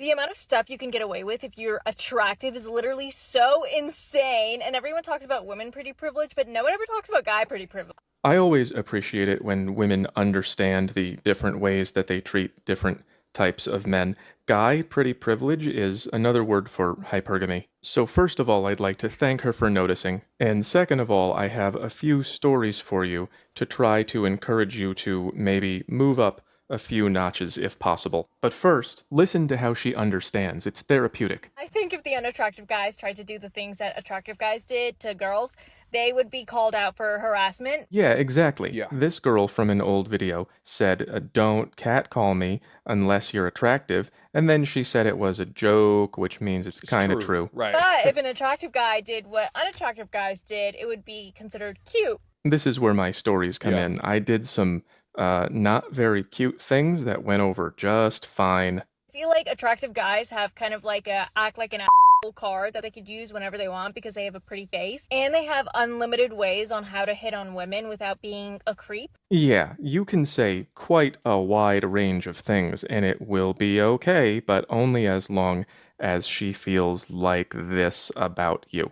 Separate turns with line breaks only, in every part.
The amount of stuff you can get away with if you're attractive is literally so insane. And everyone talks about women pretty privilege, but no one ever talks about guy pretty privilege.
I always appreciate it when women understand the different ways that they treat different types of men. Guy pretty privilege is another word for hypergamy. So, first of all, I'd like to thank her for noticing. And second of all, I have a few stories for you to try to encourage you to maybe move up a few notches if possible. But first, listen to how she understands. It's therapeutic.
I think if the unattractive guys tried to do the things that attractive guys did to girls, they would be called out for harassment.
Yeah, exactly.
Yeah.
This girl from an old video said, don't catcall me unless you're attractive. And then she said it was a joke, which means it's kind of true.
Right.
But if an attractive guy did what unattractive guys did, it would be considered cute.
This is where my stories come
Yeah.
in. I did some not very cute things that went over just fine.
I feel like attractive guys have kind of like a act like an asshole card that they could use whenever they want because they have a pretty face. And they have unlimited ways on how to hit on women without being a creep.
Yeah, you can say quite a wide range of things and it will be okay, but only as long as she feels like this about you.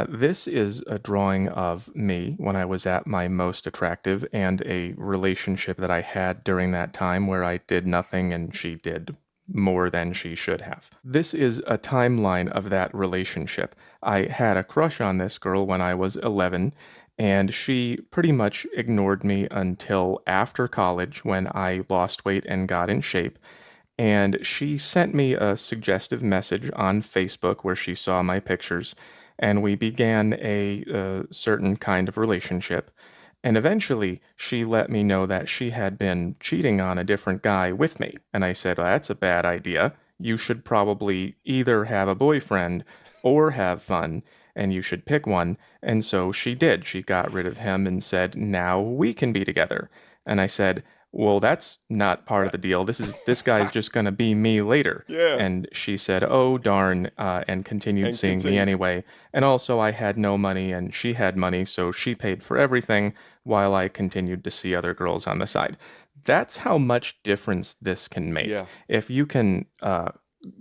This is a drawing of me when I was at my most attractive and a relationship that I had during that time where I did nothing and she did more than she should have. This is a timeline of that relationship. I had a crush on this girl when I was 11, and she pretty much ignored me until after college when I lost weight and got in shape. And she sent me a suggestive message on Facebook where she saw my pictures, and we began a certain kind of relationship. And eventually, she let me know that she had been cheating on a different guy with me. And I said, well, that's a bad idea. You should probably either have a boyfriend or have fun, and you should pick one. And so she did. She got rid of him and said, now we can be together. And I said, well, that's not part of the deal. This guy's just gonna be me later.
Yeah.
And she said, oh darn, and continued seeing me anyway. And also I had no money and she had money, so she paid for everything while I continued to see other girls on the side. That's how much difference this can make.
Yeah.
If you can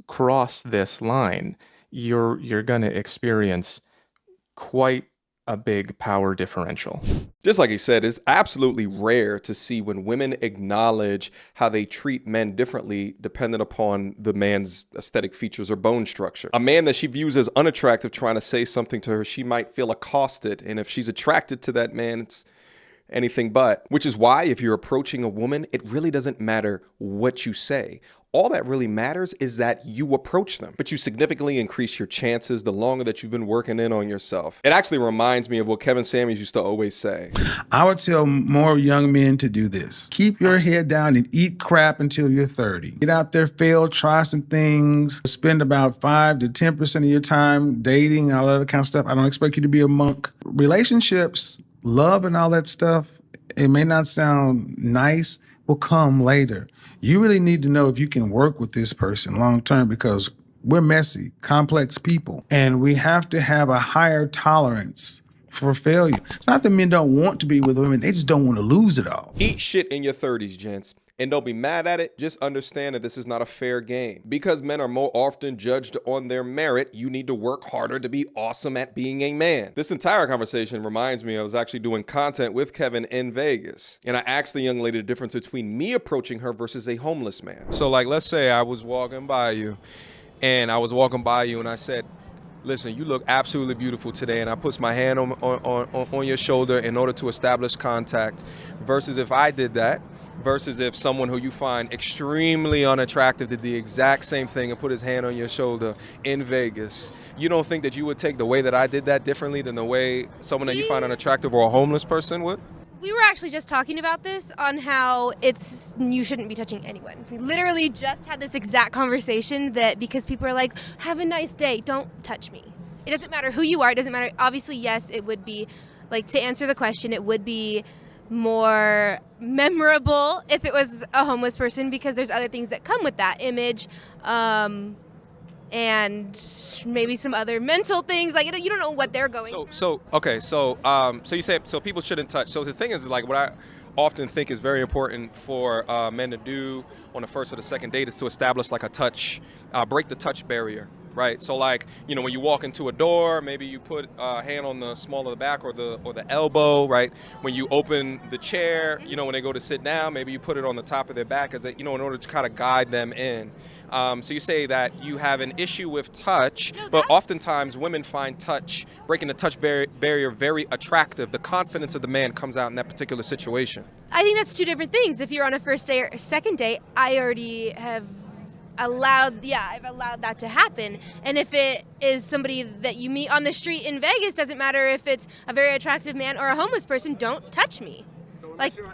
cross this line, you're gonna experience quite a big power differential.
Just like he said, it's absolutely rare to see when women acknowledge how they treat men differently dependent upon the man's aesthetic features or bone structure. A man that she views as unattractive trying to say something to her, she might feel accosted. And if she's attracted to that man, it's anything but. Which is why if you're approaching a woman, it really doesn't matter what you say. All that really matters is that you approach them, but you significantly increase your chances the longer that you've been working in on yourself. It actually reminds me of what Kevin Samuels used to always say.
I would tell more young men to do this. Keep your head down and eat crap until you're 30. Get out there, fail, try some things, spend about 5 to 10% of your time dating, all that other kind of stuff. I don't expect you to be a monk. Relationships, love and all that stuff, it may not sound nice, will come later. You really need to know if you can work with this person long term because we're messy, complex people, and we have to have a higher tolerance for failure. It's not that men don't want to be with women, they just don't want to lose it all.
Eat shit in your 30s, gents. And don't be mad at it. Just understand that this is not a fair game. Because men are more often judged on their merit, you need to work harder to be awesome at being a man. This entire conversation reminds me I was actually doing content with Kevin in Vegas. And I asked the young lady the difference between me approaching her versus a homeless man.
So like, let's say I was walking by you and I said, listen, you look absolutely beautiful today. And I put my hand on your shoulder in order to establish contact versus if I did that. Versus if someone who you find extremely unattractive did the exact same thing and put his hand on your shoulder in Vegas. You don't think that you would take the way that I did that differently than the way someone that you find unattractive or a homeless person would?
We were actually just talking about this on how you shouldn't be touching anyone. We literally just had this exact conversation that because people are like, have a nice day, don't touch me. It doesn't matter who you are, it doesn't matter. Obviously, yes, it would be, like to answer the question, it would be more memorable if it was a homeless person because there's other things that come with that image and maybe some other mental things like you don't know what they're going through.
So you say so people shouldn't touch. So the thing is like often think is very important for men to do on the first or the second date is to establish like a touch, break the touch barrier. Right, so like, you know, when you walk into a door, maybe you put a hand on the small of the back or the elbow, right? When you open the chair, you know, when they go to sit down, maybe you put it on the top of their back, as a, you know, in order to kind of guide them in. So you say that you have an issue with touch, but oftentimes women find touch, breaking the touch barrier very attractive. The confidence of the man comes out in that particular situation.
I think that's two different things. If you're on a first date or second date, I already have I've allowed that to happen. And if it is somebody that you meet on the street in Vegas, doesn't matter if it's a very attractive man or a homeless person, don't touch me.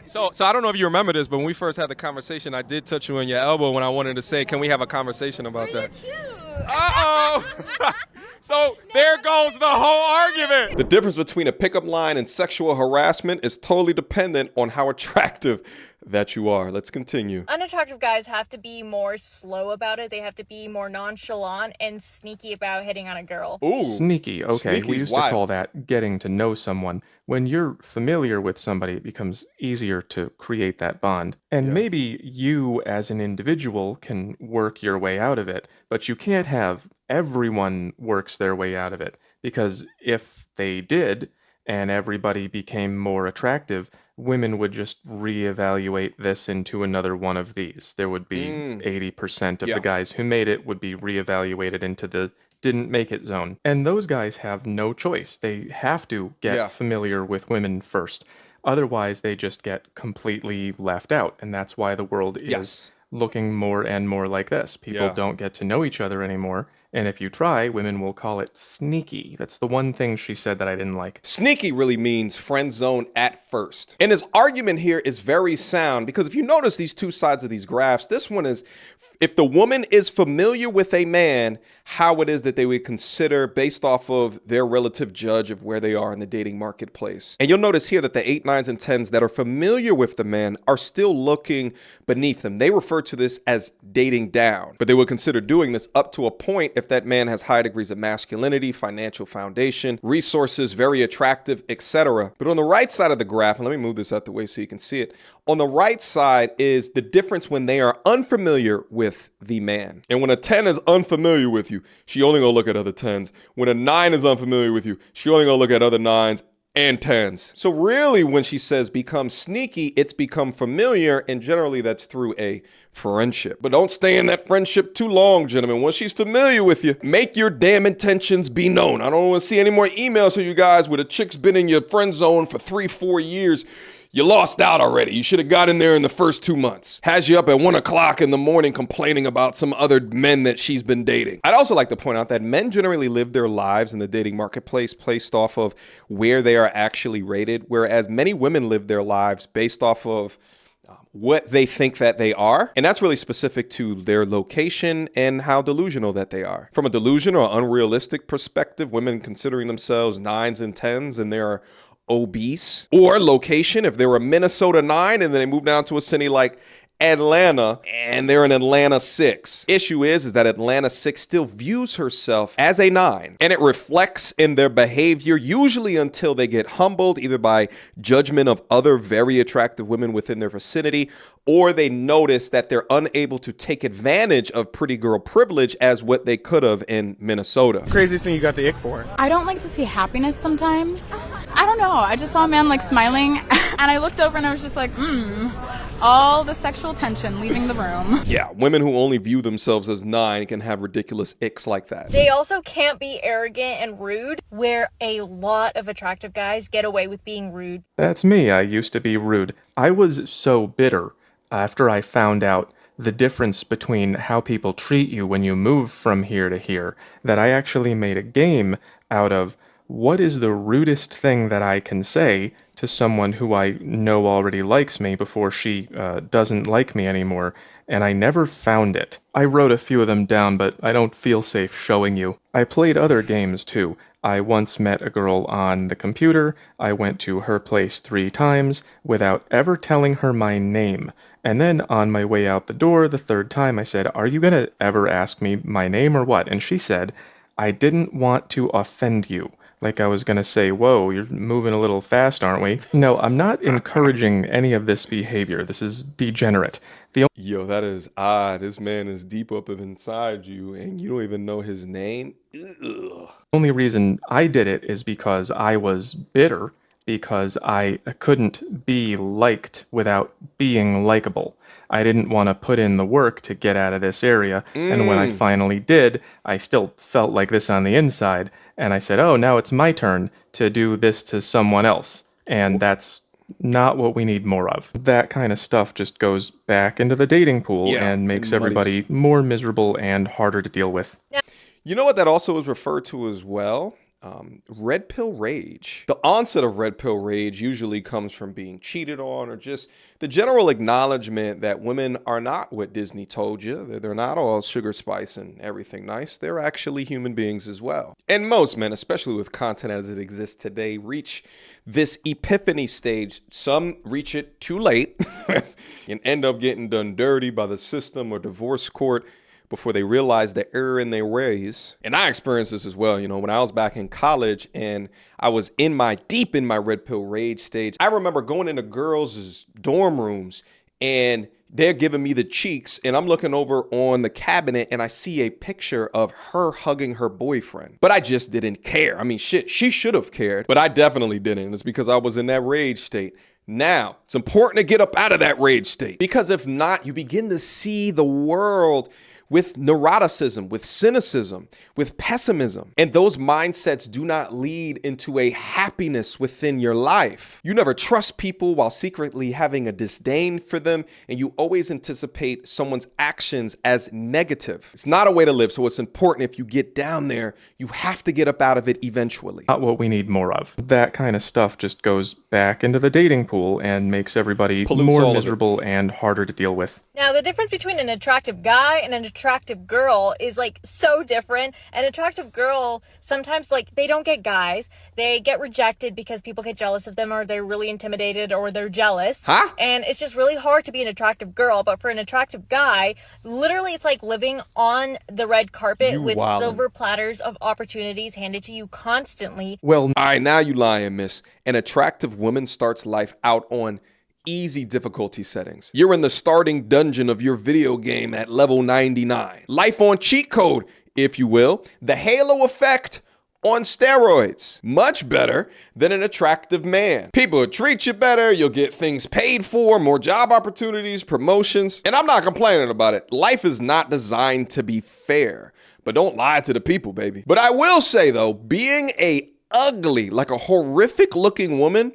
So I don't know if you remember this, but when we first had the conversation, I did touch you on your elbow when I wanted to say, can we have a conversation about that?
Cute.
Uh-oh. So there goes the whole argument.
The difference between a pickup line and sexual harassment is totally dependent on how attractive that you are. Let's continue.
Unattractive guys have to be more slow about it. They have to be more nonchalant and sneaky about hitting on a girl.
Ooh.
Sneaky. Okay,
Sneaky's
we used
wild.
to call that getting to know someone. When you're familiar with somebody, it becomes easier to create that bond. And maybe you as an individual can work your way out of it, but you can't have everyone works their way out of it. Because if they did, and everybody became more attractive, women would just reevaluate this into another one of these. There would be 80% of the guys who made it would be reevaluated into the didn't make it zone. And those guys have no choice. They have to get familiar with women first. Otherwise, they just get completely left out. And that's why the world is looking more and more like this. People don't get to know each other anymore. And if you try, women will call it sneaky. That's the one thing she said that I didn't like.
Sneaky really means friend zone at first. And his argument here is very sound because if you notice these two sides of these graphs, this one is if the woman is familiar with a man, how it is that they would consider based off of their relative judge of where they are in the dating marketplace. And you'll notice here that the 8, 9s, and 10s that are familiar with the man are still looking beneath them. They refer to this as dating down, but they would consider doing this up to a point if that man has high degrees of masculinity, financial foundation, resources, very attractive, etc. But on the right side of the graph, and let me move this out the way so you can see it, on the right side is the difference when they are unfamiliar with the man. And when a 10 is unfamiliar with you, she only gonna look at other 10s. When a 9 is unfamiliar with you, she only gonna look at other 9s and 10s. So really when she says become sneaky, it's become familiar, and generally that's through a friendship. But don't stay in that friendship too long, gentlemen. Once she's familiar with you, make your damn intentions be known. I don't want to see any more emails from you guys where the chick's been in your friend zone for 3-4 years. You lost out already. You should have got in there in the first 2 months. Has you up at 1 o'clock in the morning complaining about some other men that she's been dating. I'd also like to point out that men generally live their lives in the dating marketplace based off of where they are actually rated, whereas many women live their lives based off of what they think that they are. And that's really specific to their location and how delusional that they are. From a delusional or unrealistic perspective, women considering themselves 9s and 10s and they're obese, or location, if they were a Minnesota 9 and then they move down to a city like Atlanta and they're in Atlanta 6. Issue is that Atlanta 6 still views herself as a 9, and it reflects in their behavior, usually until they get humbled either by judgment of other very attractive women within their vicinity, or they notice that they're unable to take advantage of pretty girl privilege as what they could have in Minnesota.
Craziest thing you got the ick for?
I don't like to see happiness sometimes. I don't know. I just saw a man like smiling and I looked over and I was just like, all the sexual tension leaving the room.
Yeah, women who only view themselves as 9 can have ridiculous icks like that.
They also can't be arrogant and rude, where a lot of attractive guys get away with being rude.
That's me. I used to be rude. I was so bitter after I found out the difference between how people treat you when you move from here to here that I actually made a game out of what is the rudest thing that I can say to someone who I know already likes me before she doesn't like me anymore, and I never found it. I wrote a few of them down, but I don't feel safe showing you. I played other games too. I once met a girl on the computer. I went to her place 3 times without ever telling her my name. And then on my way out the door the 3rd time I said, "Are you gonna ever ask me my name or what?" And she said, "I didn't want to offend you." like I was gonna say, whoa, you're moving a little fast, aren't we? No, I'm not encouraging any of this behavior. This is degenerate. The
Yo, that is odd. This man is deep up inside you and you don't even know his name. Ugh.
only reason I did it is because I was bitter, because I couldn't be liked without being likable. I didn't want to put in the work to get out of this area, and when I finally did, I still felt like this on the inside, and I said, oh, now it's my turn to do this to someone else, and that's not what we need more of. That kind of stuff just goes back into the dating pool and makes everybody more miserable and harder to deal with.
You know what that also is referred to as well? Red pill rage. The onset of red pill rage usually comes from being cheated on or just the general acknowledgement that women are not what Disney told you. They're not all sugar spice and everything nice. They're actually human beings as well. And most men, especially with content as it exists today, reach this epiphany stage. Some reach it too late and end up getting done dirty by the system or divorce court before they realize the error in their ways. And I experienced this as well. You know, when I was back in college and I was deep in my red pill rage stage, I remember going into girls' dorm rooms and they're giving me the cheeks and I'm looking over on the cabinet and I see a picture of her hugging her boyfriend. But I just didn't care. I mean, shit, she should have cared, but I definitely didn't. It's because I was in that rage state. Now, it's important to get up out of that rage state because if not, you begin to see the world with neuroticism, with cynicism, with pessimism. And those mindsets do not lead into a happiness within your life. You never trust people while secretly having a disdain for them, and you always anticipate someone's actions as negative. It's not a way to live, so it's important if you get down there, you have to get up out of it eventually.
Not what we need more of. That kind of stuff just goes back into the dating pool and makes everybody more miserable and harder to deal with.
Now, the difference between an attractive guy and an attractive girl is like so different. An attractive girl, sometimes like they don't get guys. They get rejected because people get jealous of them or they're really intimidated or they're jealous.
Huh?
And it's just really hard to be an attractive girl. But for an attractive guy, literally it's like living on the red carpet with silver platters of opportunities handed to you constantly.
Well, all right, now you lying, miss. An attractive woman starts life out on easy difficulty settings. You're in the starting dungeon of your video game at level 99. Life on cheat code, if you will. The halo effect on steroids. Much better than an attractive man. People will treat you better. You'll get things paid for, more job opportunities, promotions. And I'm not complaining about it. Life is not designed to be fair. But don't lie to the people, baby. But I will say, though, being a ugly, like a horrific looking woman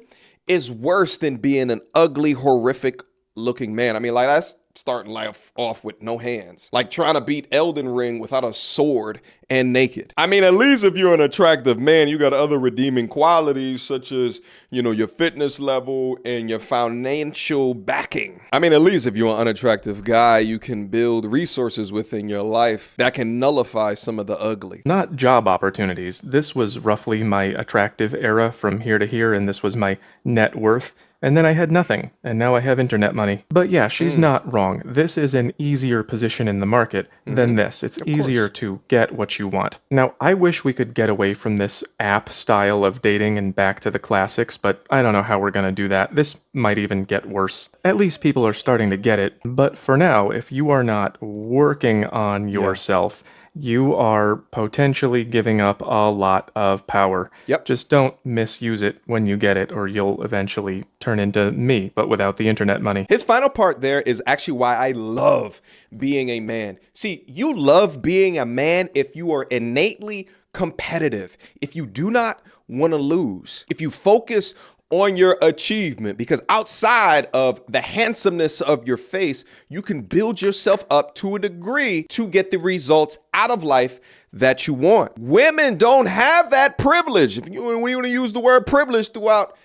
is worse than being an ugly, horrific looking man. I mean, like that's starting life off with no hands. Like trying to beat Elden Ring without a sword and naked. I mean, at least if you're an attractive man, you got other redeeming qualities such as, you know, your fitness level and your financial backing. I mean, at least if you're an unattractive guy, you can build resources within your life that can nullify some of the ugly.
Not job opportunities. This was roughly my attractive era from here to here, and this was my net worth. And then I had nothing, and now I have internet money. But yeah, she's not wrong. This is an easier position in the market than this. It's easier to get what you want. Now, I wish we could get away from this app style of dating and back to the classics, but I don't know how we're going to do that. This might even get worse. At least people are starting to get it. But for now, if you are not working on yourself, you are potentially giving up a lot of power.
Yep.
Just don't misuse it when you get it, or you'll eventually turn into me, but without the internet money.
His final part there is actually why I love being a man. See, you love being a man if you are innately competitive, if you do not want to lose, if you focus on your achievement, because outside of the handsomeness of your face, you can build yourself up to a degree to get the results out of life that you want. Women don't have that privilege. When you want to use the word privilege throughout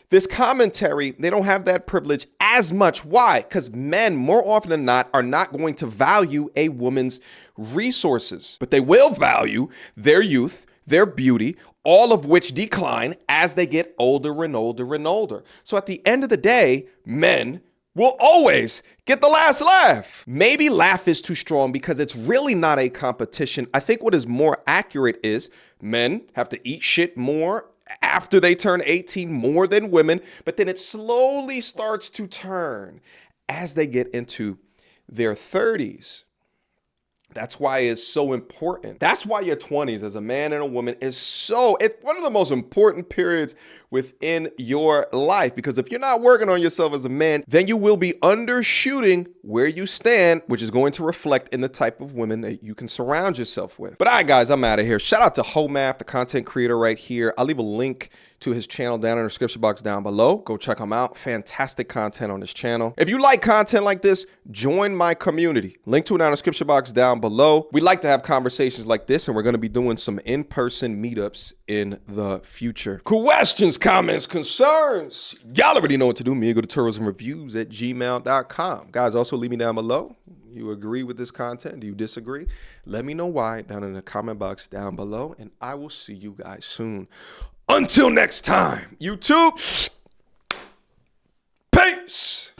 this commentary, they don't have that privilege as much. Why? Because men, more often than not, are not going to value a woman's resources, but they will value their youth, their beauty, all of which decline as they get older and older and older. So at the end of the day, men will always get the last laugh. Maybe laugh is too strong because it's really not a competition. I think what is more accurate is men have to eat shit more after they turn 18 more than women, but then it slowly starts to turn as they get into their 30s. That's why it's so important. That's why your 20s as a man and a woman it's one of the most important periods within your life. Because if you're not working on yourself as a man, then you will be undershooting where you stand, which is going to reflect in the type of women that you can surround yourself with. But all right, guys, I'm out of here. Shout out to Homath, the content creator right here. I'll leave a link to his channel down in the description box down below. Go check him out. Fantastic content on his channel. If you like content like this, join my community. Link to it down in the description box down below. We like to have conversations like this, and we're going to be doing some in-person meetups in the future. Questions, comments, concerns? Y'all already know what to do. Me, go to tourismreviews@gmail.com. Guys, also leave me down below. You agree with this content? Do you disagree? Let me know why down in the comment box down below, and I will see you guys soon. Until next time, YouTube, peace.